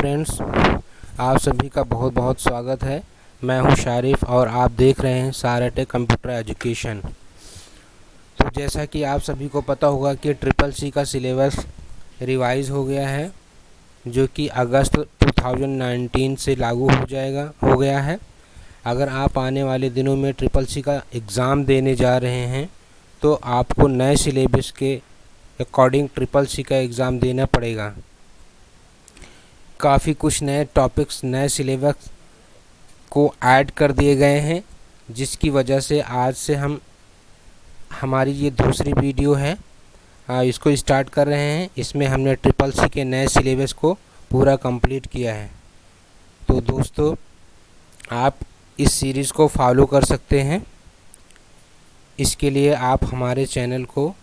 Friends, आप सभी का बहुत बहुत स्वागत है। मैं हूं शारिफ और आप देख रहे हैं साराटेक कंप्यूटर एजुकेशन। तो जैसा कि आप सभी को पता होगा कि ट्रिपल सी का सिलेबस रिवाइज हो गया है, जो कि अगस्त 2019 से लागू हो गया है। अगर आप आने वाले दिनों में ट्रिपल सी का एग्ज़ाम देने जा रहे हैं तो आपको नए सिलेबस के अकॉर्डिंग ट्रिपल सी का एग्ज़ाम देना पड़ेगा। काफ़ी कुछ नए टॉपिक्स नए सिलेबस को ऐड कर दिए गए हैं, जिसकी वजह से आज से हमारी ये दूसरी वीडियो है, इसको स्टार्ट कर रहे हैं। इसमें हमने ट्रिपल सी के नए सिलेबस को पूरा कंप्लीट किया है। तो दोस्तों, आप इस सीरीज़ को फॉलो कर सकते हैं। इसके लिए आप हमारे चैनल को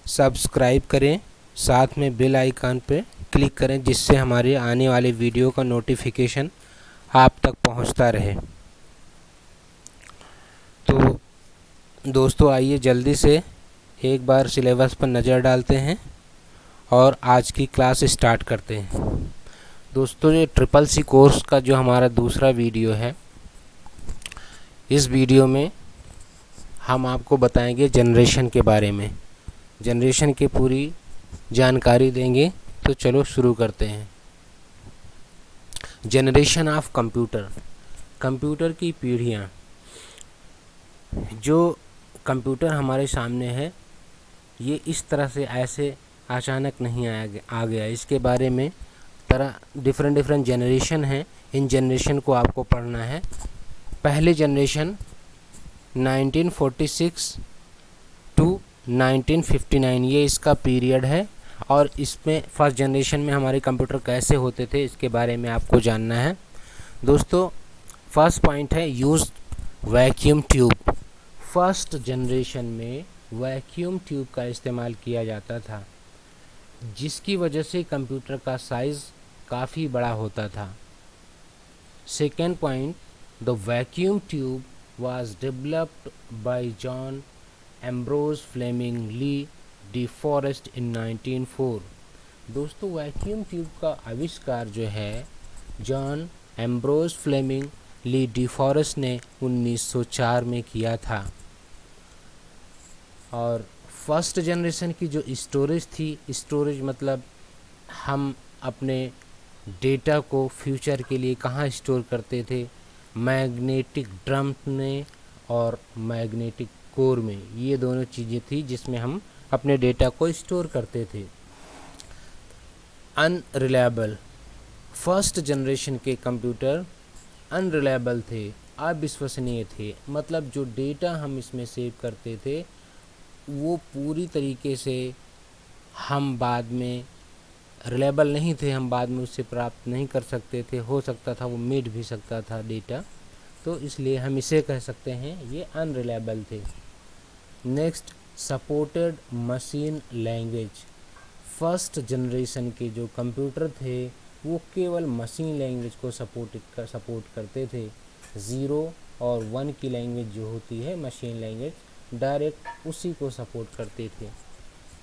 सब्सक्राइब करें, साथ में बेल आइकन पे क्लिक करें, जिससे हमारे आने वाले वीडियो का नोटिफिकेशन आप तक पहुंचता रहे। तो दोस्तों, आइए जल्दी से एक बार सिलेबस पर नज़र डालते हैं और आज की क्लास स्टार्ट करते हैं। दोस्तों, ये ट्रिपल सी कोर्स का जो हमारा दूसरा वीडियो है, इस वीडियो में हम आपको बताएंगे जनरेशन के बारे में। जनरेशन की पूरी जानकारी देंगे। तो चलो शुरू करते हैं। जनरेशन ऑफ कंप्यूटर, कंप्यूटर की पीढ़ियाँ। जो कंप्यूटर हमारे सामने है, ये इस तरह से ऐसे अचानक नहीं आ गया। इसके बारे में डिफरेंट जनरेशन हैं। इन जनरेशन को आपको पढ़ना है। पहले जनरेशन 1946 टू 1959, ये इसका पीरियड है। और इसमें फर्स्ट जनरेशन में हमारे कंप्यूटर कैसे होते थे, इसके बारे में आपको जानना है। दोस्तों, फर्स्ट पॉइंट है use vacuum tube. First generation में वैक्यूम ट्यूब का इस्तेमाल किया जाता था, जिसकी वजह से कंप्यूटर का साइज़ काफ़ी बड़ा होता था। Second point, the vacuum tube was developed by John Ambrose Fleming Lee De Forest in 1904। दोस्तों, वैक्यूम ट्यूब का आविष्कार जो है John Ambrose Fleming Lee De Forest ने 1904 में किया था। और फर्स्ट जनरेशन की जो स्टोरेज थी, स्टोरेज मतलब हम अपने डेटा को फ्यूचर के लिए कहाँ स्टोर करते थे, मैग्नेटिक ड्रम में और मैग्नेटिक कोर में। ये दोनों चीज़ें थी जिसमें हम अपने डेटा को स्टोर करते थे। अनरिलायबल, फर्स्ट जनरेशन के कंप्यूटर अनरिलायबल थे, अविश्वसनीय थे। मतलब जो डेटा हम इसमें सेव करते थे वो पूरी तरीके से हम बाद में रिलायबल नहीं थे, हम बाद में उससे प्राप्त नहीं कर सकते थे। हो सकता था वो मिट भी सकता था डेटा, तो इसलिए हम इसे कह सकते हैं ये अनरिलायबल थे। Next, supported machine language. First generation के जो कंप्यूटर थे वो केवल मशीन लैंग्वेज को सपोर्ट करते थे। 0 और 1 की लैंग्वेज जो होती है मशीन लैंग्वेज, डायरेक्ट उसी को सपोर्ट करते थे।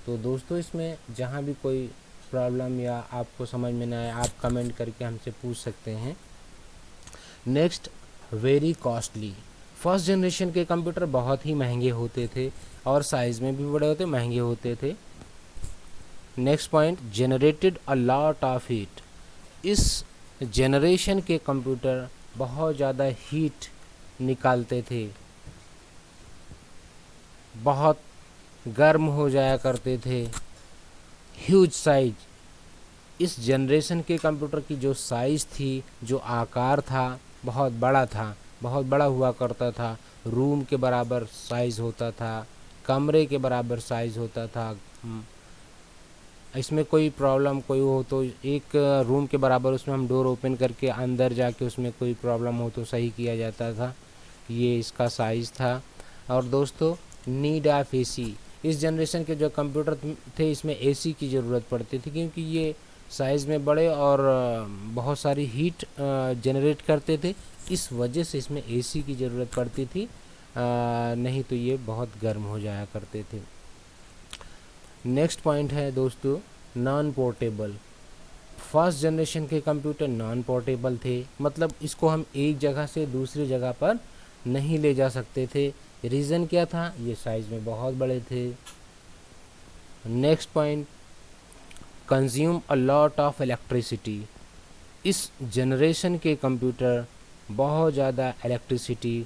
तो दोस्तों, इसमें जहाँ भी कोई प्रॉब्लम या आपको समझ में ना आए, आप कमेंट करके हमसे पूछ सकते हैं। Next, very costly. First generation के कंप्यूटर बहुत ही महंगे होते थे और साइज़ में भी बड़े होते, महंगे होते थे। Next point, generated a lot of heat. इस जनरेशन के कंप्यूटर बहुत ज़्यादा हीट निकालते थे, बहुत गर्म हो जाया करते थे। ह्यूज साइज, इस जनरेशन के कंप्यूटर की जो साइज़ थी, जो आकार था, बहुत बड़ा था, बहुत बड़ा हुआ करता था। रूम के बराबर साइज़ होता था, कमरे के बराबर साइज़ होता था। इसमें कोई प्रॉब्लम कोई हो तो एक रूम के बराबर उसमें हम डोर ओपन करके अंदर जाके उसमें कोई प्रॉब्लम हो तो सही किया जाता था। ये इसका साइज़ था। और दोस्तों, नीड ऑफ एसी। इस जनरेशन के जो कंप्यूटर थे इसमें एसी की ज़रूरत पड़ती थी, क्योंकि ये साइज़ में बड़े और बहुत सारी हीट जनरेट करते थे। इस वजह से इसमें एसी की ज़रूरत पड़ती थी, नहीं तो ये बहुत गर्म हो जाया करते थे। नेक्स्ट पॉइंट है दोस्तों, नॉन पोर्टेबल। फर्स्ट जनरेशन के कंप्यूटर नॉन पोर्टेबल थे, मतलब इसको हम एक जगह से दूसरी जगह पर नहीं ले जा सकते थे। रीज़न क्या था? ये साइज़ में बहुत बड़े थे। Next point, consume a lot of electricity. इस जनरेशन के कंप्यूटर बहुत ज़्यादा इलेक्ट्रिसिटी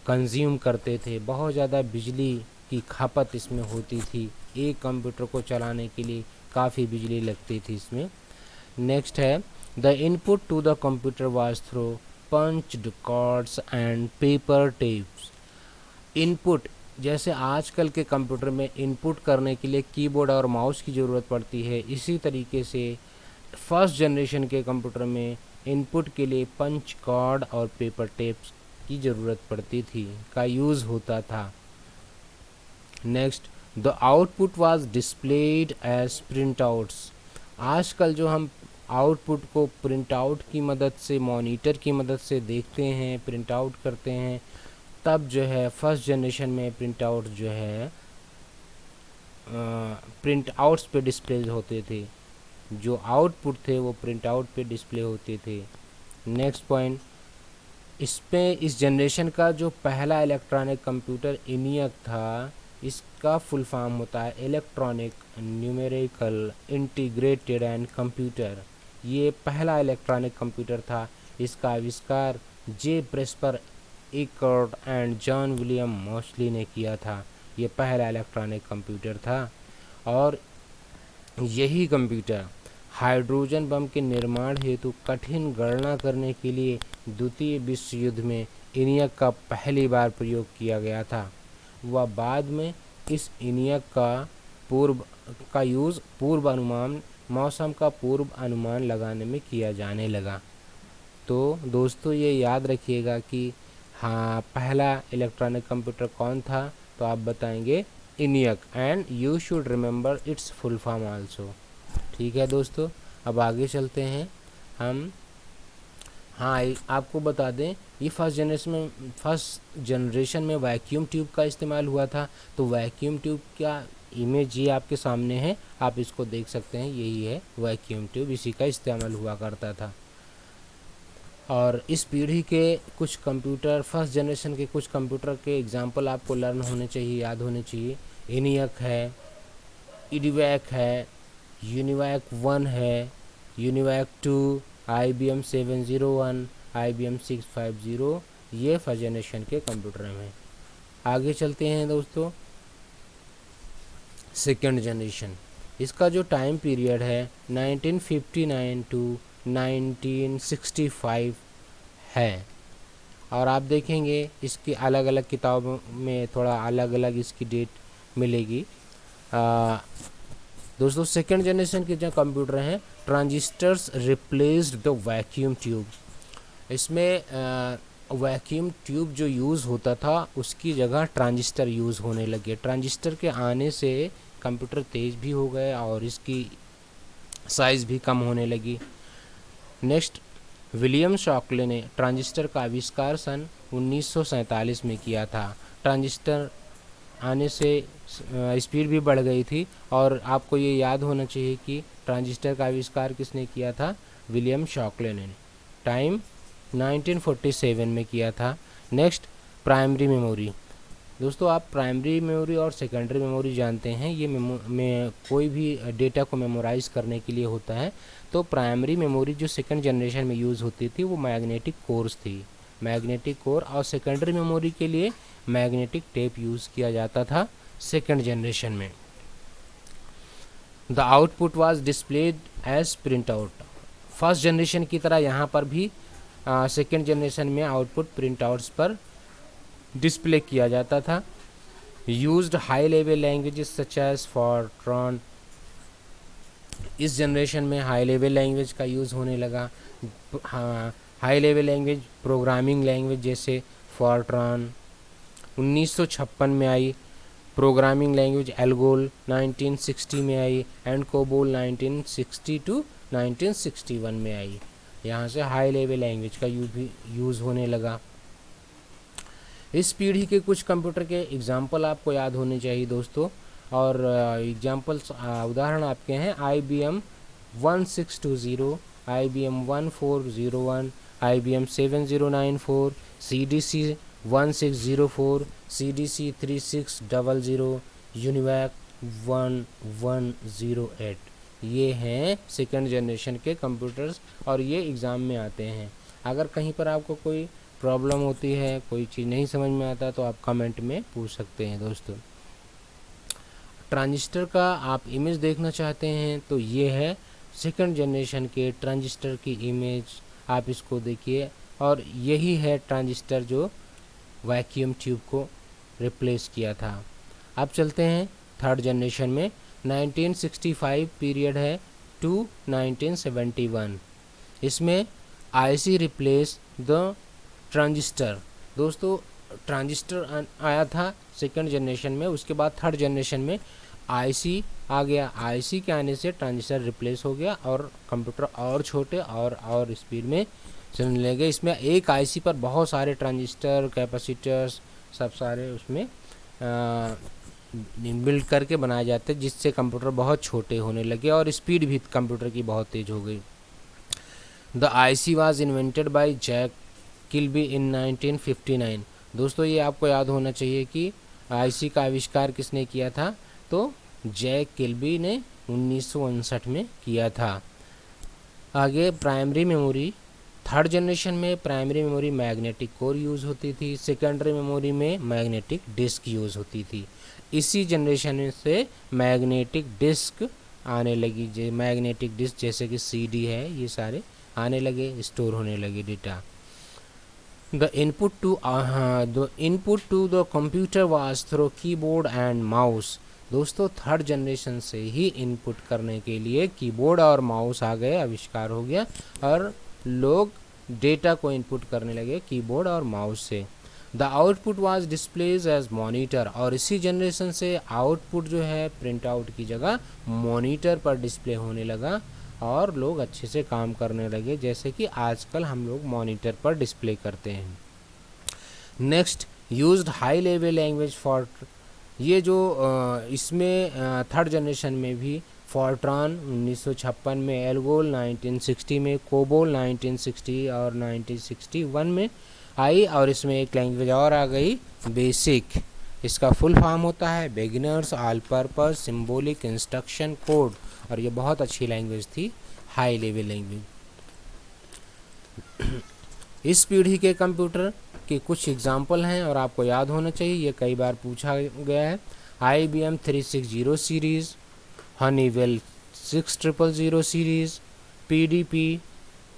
कंज्यूम करते थे, बहुत ज़्यादा बिजली की खपत इसमें होती थी। एक कंप्यूटर को चलाने के लिए काफ़ी बिजली लगती थी इसमें। नेक्स्ट है, the input to the computer was through punched cards and paper tapes. Input, जैसे आजकल के कंप्यूटर में इनपुट करने के लिए कीबोर्ड और माउस की ज़रूरत पड़ती है, इसी तरीके से फर्स्ट जनरेशन के कंप्यूटर में इनपुट के लिए पंच कार्ड और पेपर टेप्स की ज़रूरत पड़ती थी, का यूज़ होता था। Next, the output was displayed as printouts. आजकल जो हम आउटपुट को प्रिंट आउट की मदद से, मॉनिटर की मदद से देखते हैं, प्रिंट आउट करते हैं, तब जो है फर्स्ट जनरेशन में प्रिंट आउट जो है प्रिंट आउट्स पे डिस्प्ले होते थे। जो आउटपुट थे वो प्रिंट आउट पे डिस्प्ले होते थे। नेक्स्ट पॉइंट, इस जनरेशन का जो पहला इलेक्ट्रॉनिक कंप्यूटर ENIAC था, इसका फुल फॉर्म होता है electronic numerical integrated and computer. ये पहला इलेक्ट्रॉनिक कंप्यूटर था। इसका आविष्कार J Presper Eckert and John William Mauchly ने किया था। ये पहला इलेक्ट्रॉनिक कंप्यूटर था और यही कंप्यूटर हाइड्रोजन बम के निर्माण हेतु कठिन गणना करने के लिए द्वितीय विश्व युद्ध में ENIAC का पहली बार प्रयोग किया गया था। वह बाद में इस ENIAC का यूज़ पूर्व अनुमान, मौसम का पूर्व अनुमान लगाने में किया जाने लगा। तो दोस्तों ये याद रखिएगा कि हाँ, पहला इलेक्ट्रॉनिक कंप्यूटर कौन था, तो आप बताएंगे ENIAC, and you should remember it's full form also. ठीक है दोस्तों, अब आगे चलते हैं हम। हाँ, आपको बता दें, ये फर्स्ट जनरेशन में वैक्यूम ट्यूब का इस्तेमाल हुआ था। तो वैक्यूम ट्यूब का इमेज ये आपके सामने है, आप इसको देख सकते हैं, यही है वैक्यूम ट्यूब, इसी का इस्तेमाल हुआ करता था। और इस पीढ़ी के कुछ कंप्यूटर, फर्स्ट जनरेशन के कुछ कंप्यूटर के एग्जाम्पल आपको लर्न होने चाहिए, याद होने चाहिए। ENIAC है, EDIAC है, UNIVAC 1 है, UNIVAC 2, IBM 701, IBM 650, ये फर्स्ट जनरेशन के कंप्यूटर हैं। आगे चलते हैं दोस्तों, सेकेंड जनरेशन। इसका जो टाइम पीरियड है 1959 टू 1965 है। और आप देखेंगे इसकी अलग अलग किताबों में थोड़ा अलग अलग इसकी डेट मिलेगी। दोस्तों, सेकेंड जनरेशन के जो कंप्यूटर हैं, transistors replaced the vacuum tube. इसमें वैक्यूम ट्यूब जो यूज़ होता था उसकी जगह ट्रांजिस्टर यूज़ होने लगे। ट्रांजिस्टर के आने से कंप्यूटर तेज़ भी हो गए और इसकी साइज़ भी कम होने लगी। नेक्स्ट, विलियम शॉकले ने ट्रांजिस्टर का आविष्कार सन 1947 में किया था। ट्रांजिस्टर आने से स्पीड भी बढ़ गई थी, और आपको ये याद होना चाहिए कि ट्रांजिस्टर का आविष्कार किसने किया था? विलियम शॉकले ने। टाइम 1947 में किया था। Next, primary memory. दोस्तों, आप प्राइमरी मेमोरी और सेकेंडरी मेमोरी जानते हैं, ये में कोई भी डेटा को मेमोराइज़ करने के लिए होता है। तो प्राइमरी मेमोरी जो सेकंड जनरेशन में यूज़ होती थी वो मैग्नेटिक कोर्स थी, मैग्नेटिक कोर, और सेकेंडरी मेमोरी के लिए मैग्नेटिक टेप यूज़ किया जाता था सेकंड जनरेशन में। The output was displayed as print out. First generation की तरह यहाँ पर भी सेकंड जनरेशन में आउटपुट प्रिंट आउट्स पर डिस्प्ले किया जाता था। Used high level languages such as FORTRAN. इस जनरेशन में हाई लेवल लैंग्वेज का यूज़ होने लगा। हाँ, high level language, programming language जैसे फॉरट्रॉन 1956 में आई, प्रोग्रामिंग लैंग्वेज एल्गोल 1960 में आई, एंड कोबोल 1960 टू 1961 में आई। यहाँ से हाई लेवल लैंग्वेज का यूज़ होने लगा। इस पीढ़ी के कुछ कंप्यूटर के एग्जाम्पल आपको याद होने चाहिए दोस्तों, और एग्जाम्पल्स उदाहरण आपके हैं IBM 1620, IBM 1401, IBM 7094, CDC 1604, CDC 3600, UNIVAC 1108। ये हैं सेकंड जनरेशन के कंप्यूटर्स और ये एग्ज़ाम में आते हैं। अगर कहीं पर आपको कोई प्रॉब्लम होती है, कोई चीज़ नहीं समझ में आता, तो आप कमेंट में पूछ सकते हैं दोस्तों। ट्रांजिस्टर का आप इमेज देखना चाहते हैं तो ये है सेकंड जनरेशन के ट्रांजिस्टर की इमेज, आप इसको देखिए। और यही है ट्रांजिस्टर जो वैक्यूम ट्यूब को रिप्लेस किया था। अब चलते हैं थर्ड जनरेशन में। 1965 पीरियड है टू 1971। इसमें आईसी रिप्लेस द ट्रांजिस्टर। दोस्तों ट्रांजिस्टर आया था सेकंड जनरेशन में, उसके बाद थर्ड जनरेशन में आईसी आ गया। आईसी के आने से ट्रांजिस्टर रिप्लेस हो गया और कंप्यूटर और छोटे और स्पीड में चलने लगे। इसमें एक आईसी पर बहुत सारे ट्रांजिस्टर, कैपेसिटर्स सब सारे उसमें बिल्ड करके बनाए जाते, जिससे कंप्यूटर बहुत छोटे होने लगे और स्पीड भी कंप्यूटर की बहुत तेज़ हो गई। The IC was invented by Jack Kilby in 1959। दोस्तों ये आपको याद होना चाहिए कि आईसी का आविष्कार किसने किया था, तो जैक किल्बी ने 1959 में किया था। आगे प्राइमरी मेमोरी। थर्ड जनरेशन में primary memory magnetic core use होती थी, सेकेंडरी मेमोरी में मैग्नेटिक डिस्क यूज़ होती थी। इसी जनरेशन से मैग्नेटिक डिस्क आने लगी, मैग्नेटिक डिस्क जैसे कि सीडी है, ये सारे आने लगे, स्टोर होने लगे data. The input to the computer was through keyboard and mouse। दोस्तों थर्ड जनरेशन से ही इनपुट करने के लिए कीबोर्ड और माउस आ गए, आविष्कार हो गया और लोग डेटा को इनपुट करने लगे कीबोर्ड और माउस से। The output was displays as monitor. और इसी जनरेशन से आउटपुट जो है प्रिंट आउट की जगह मॉनिटर पर डिस्प्ले होने लगा और लोग अच्छे से काम करने लगे, जैसे कि आजकल हम लोग मॉनिटर पर डिस्प्ले करते हैं। Next used high level language for. ये जो इसमें थर्ड जनरेशन में भी फॉर्ट्रान 1956 में, एल्गोल 1960 में, कोबोल 1960 और 1961 में आई। और इसमें एक लैंग्वेज और आ गई, बेसिक। इसका फुल फॉर्म होता है beginners all purpose symbolic instruction code. और ये बहुत अच्छी लैंग्वेज थी, हाई लेवल लैंग्वेज। इस पीढ़ी के कंप्यूटर के कुछ एग्जाम्पल हैं और आपको याद होना चाहिए, ये कई बार पूछा गया है। IBM 360 series, Honeywell 6000 series, PDP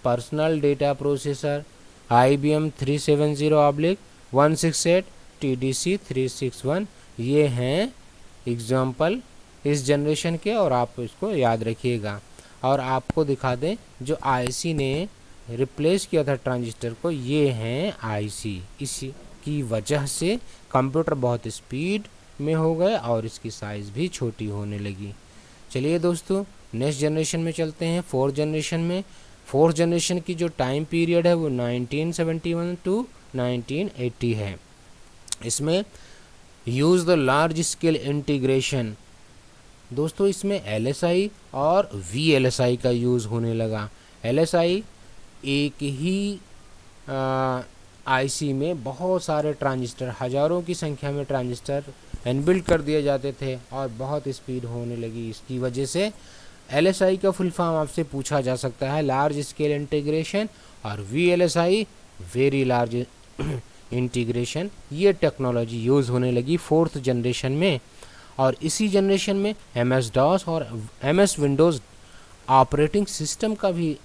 personal data processor, IBM 370/168, TDC 361। ये हैं एग्जाम्पल इस जनरेशन के और आप इसको याद रखिएगा। और आपको दिखा दें जो आईसी ने रिप्लेस किया था ट्रांजिस्टर को, ये हैं आईसी। इसी की वजह से कंप्यूटर बहुत स्पीड में हो गए और इसकी साइज़ भी छोटी होने लगी। चलिए दोस्तों नेक्स्ट जनरेशन में चलते हैं, फोर्थ जनरेशन में। फोर्थ जनरेशन की जो टाइम पीरियड है वो 1971 टू 1980 है। इसमें use the large scale integration. दोस्तों इसमें LSI और VLSI का यूज़ होने लगा। LSI एक ही आईसी में बहुत सारे ट्रांजिस्टर, हज़ारों की संख्या में ट्रांजिस्टर इनबिल्ट कर दिए जाते थे और बहुत स्पीड होने लगी। इसकी वजह से LSI का फुल फॉर्म आपसे पूछा जा सकता है, लार्ज स्केल इंटीग्रेशन। और VLSI वेरी लार्ज इंटीग्रेशन। ये टेक्नोलॉजी यूज़ होने लगी फोर्थ जनरेशन में। और इसी जनरेशन में MS-DOS और MS विंडोज़ ऑपरेटिंग सिस्टम का भी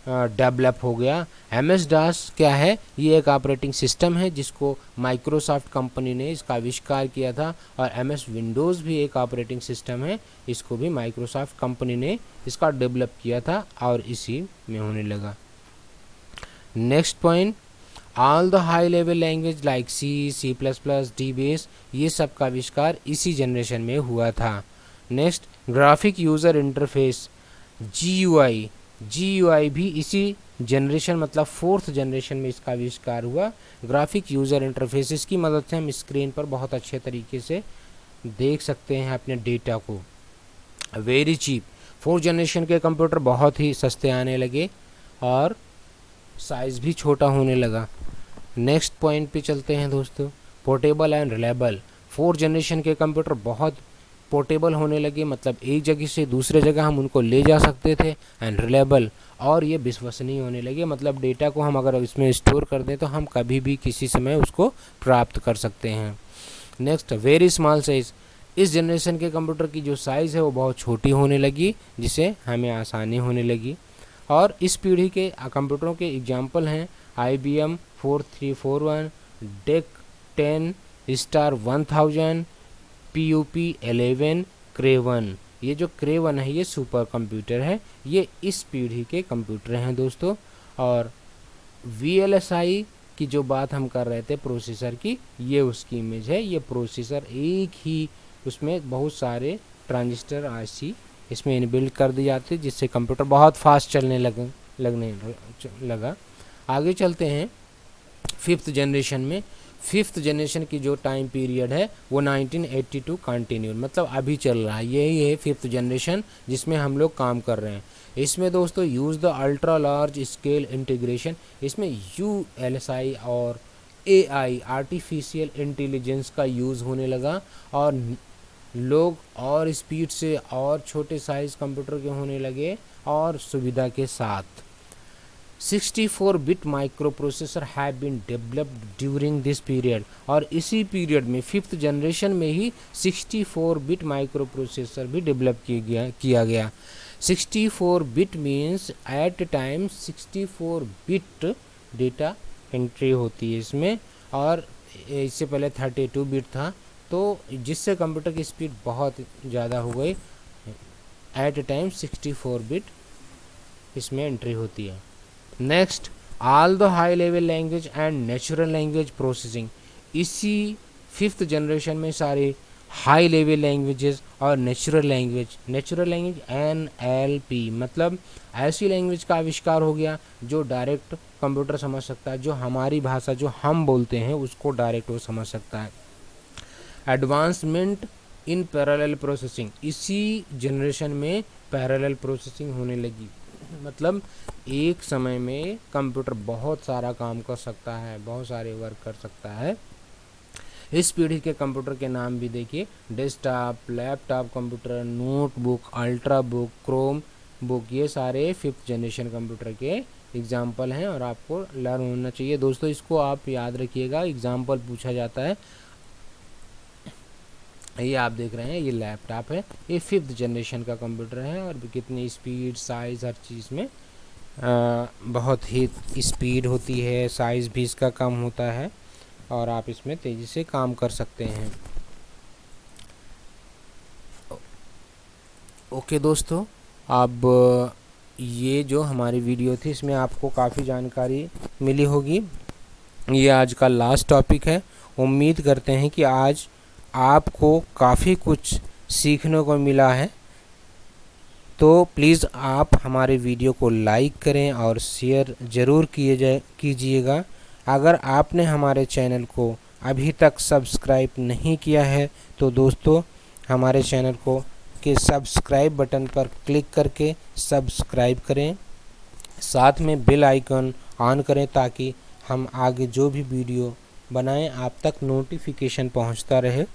डेवलप हो गया। MS-DOS क्या है? ये एक ऑपरेटिंग सिस्टम है जिसको माइक्रोसॉफ्ट कंपनी ने इसका आविष्कार किया था। और MS विंडोज़ भी एक ऑपरेटिंग सिस्टम है, इसको भी माइक्रोसॉफ्ट कंपनी ने इसका डेवलप किया था और इसी में होने लगा। Next point, all the high level language like C++, DBase, ये सब का आविष्कार इसी जनरेशन में हुआ था। Next graphic user interface GUI भी इसी जनरेशन मतलब फोर्थ जनरेशन में इसका आविष्कार हुआ। ग्राफिक यूज़र इंटरफेस, इसकी मदद से हम स्क्रीन पर बहुत अच्छे तरीके से देख सकते हैं अपने डेटा को। वेरी चीप 4th जनरेशन के कंप्यूटर बहुत ही सस्ते आने लगे और साइज़ भी छोटा होने लगा। नेक्स्ट पॉइंट पे चलते हैं दोस्तों, portable and reliable. 4th generation के कंप्यूटर बहुत पोर्टेबल होने लगे, मतलब एक जगह से दूसरे जगह हम उनको ले जा सकते थे। एंड रिलायबल, और ये विश्वसनीय होने लगे, मतलब डेटा को हम अगर इसमें स्टोर कर दें तो हम कभी भी किसी समय उसको प्राप्त कर सकते हैं। Next, very small size. इस जनरेशन के कंप्यूटर की जो साइज़ है वो बहुत छोटी होने लगी, जिससे हमें आसानी होने लगी। और इस पीढ़ी के कंप्यूटरों के एग्जाम्पल हैं IBM 4341, DEC 10-1000, PUP 11, Cray-1। ये जो Cray-1 है ये सुपर कंप्यूटर है, ये इस पीढ़ी के कंप्यूटर हैं दोस्तों। और VLSI की जो बात हम कर रहे थे प्रोसेसर की, ये उसकी इमेज है। ये प्रोसेसर एक ही उसमें बहुत सारे ट्रांजिस्टर IC इसमें इनबिल्ट कर दी जाती है, जिससे कंप्यूटर बहुत फास्ट चलने लगा। आगे चलते हैं 5th जनरेशन में। 5th जनरेशन की जो टाइम पीरियड है वो 1982 कंटिन्यू, मतलब अभी चल रहा है। यही है 5th जनरेशन जिसमें हम लोग काम कर रहे हैं। इसमें दोस्तों use the ultra large scale integration, इसमें ULSI और AI आर्टिफिशियल इंटेलिजेंस का यूज़ होने लगा, और लोग और स्पीड से और छोटे साइज़ कंप्यूटर के होने लगे और सुविधा के साथ। 64 bit microprocessor have been developed during this period, और इसी पीरियड में 5th जनरेशन में ही 64 बिट माइक्रो प्रोसेसर भी डेवलप किया गया। 64 bit means at time 64 bit data entry होती है इसमें, और इससे पहले 32 बिट था, तो जिससे कंप्यूटर की स्पीड बहुत ज़्यादा हो गई। एट टाइम 64 बिट इसमें एंट्री होती है। Next, all the high level language and natural language processing. इसी 5th जनरेशन में सारे हाई लेवल लैंग्वेजेस और नेचुरल लैंग्वेज NLP, मतलब ऐसी लैंग्वेज का आविष्कार हो गया जो डायरेक्ट कंप्यूटर समझ सकता है, जो हमारी भाषा जो हम बोलते हैं उसको डायरेक्ट वो समझ सकता है। एडवांसमेंट इन पैरेलल प्रोसेसिंग, इसी जनरेशन में पैरेलल प्रोसेसिंग होने लगी, मतलब एक समय में कंप्यूटर बहुत सारा काम कर सकता है, बहुत सारे वर्क कर सकता है। इस पीढ़ी के कंप्यूटर के नाम भी देखिए, desktop, laptop computer, notebook, ultra book, Chrome book, ये सारे 5th जनरेशन कंप्यूटर के एग्जाम्पल हैं और आपको लर्न होना चाहिए दोस्तों। इसको आप याद रखिएगा, एग्जाम्पल पूछा जाता है। ये आप देख रहे हैं, ये लैपटॉप है, ये 5th जनरेशन का कंप्यूटर है, और कितनी स्पीड, साइज़, हर चीज़ में बहुत ही स्पीड होती है, साइज़ भी इसका कम होता है, और आप इसमें तेज़ी से काम कर सकते हैं। ओके दोस्तों, अब ये जो हमारी वीडियो थी इसमें आपको काफ़ी जानकारी मिली होगी। ये आज का लास्ट टॉपिक है। उम्मीद करते हैं कि आज आपको काफ़ी कुछ सीखने को मिला है। तो प्लीज़ आप हमारे वीडियो को लाइक करें और शेयर ज़रूर कीजिएगा। अगर आपने हमारे चैनल को अभी तक सब्सक्राइब नहीं किया है तो दोस्तों हमारे चैनल को के सब्सक्राइब बटन पर क्लिक करके सब्सक्राइब करें, साथ में बेल आइकन ऑन करें ताकि हम आगे जो भी वीडियो बनाएं आप तक नोटिफिकेशन पहुंचता रहे।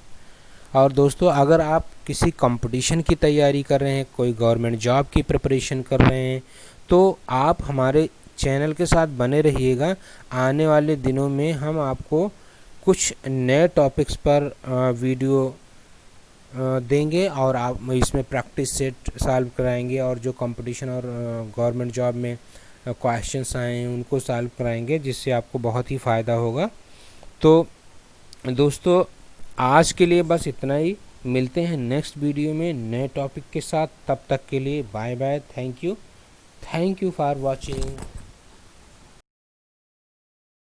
और दोस्तों अगर आप किसी कंपटीशन की तैयारी कर रहे हैं, कोई गवर्नमेंट जॉब की प्रिपरेशन कर रहे हैं, तो आप हमारे चैनल के साथ बने रहिएगा। आने वाले दिनों में हम आपको कुछ नए टॉपिक्स पर वीडियो देंगे और आप इसमें प्रैक्टिस सेट सॉल्व कराएंगे, और जो कंपटीशन और गवर्नमेंट जॉब में क्वेश्चंस आए हैं उनको सॉल्व कराएंगे, जिससे आपको बहुत ही फ़ायदा होगा। तो दोस्तों आज के लिए बस इतना ही, मिलते हैं नेक्स्ट वीडियो में नए टॉपिक के साथ। तब तक के लिए bye bye, thank you for watching.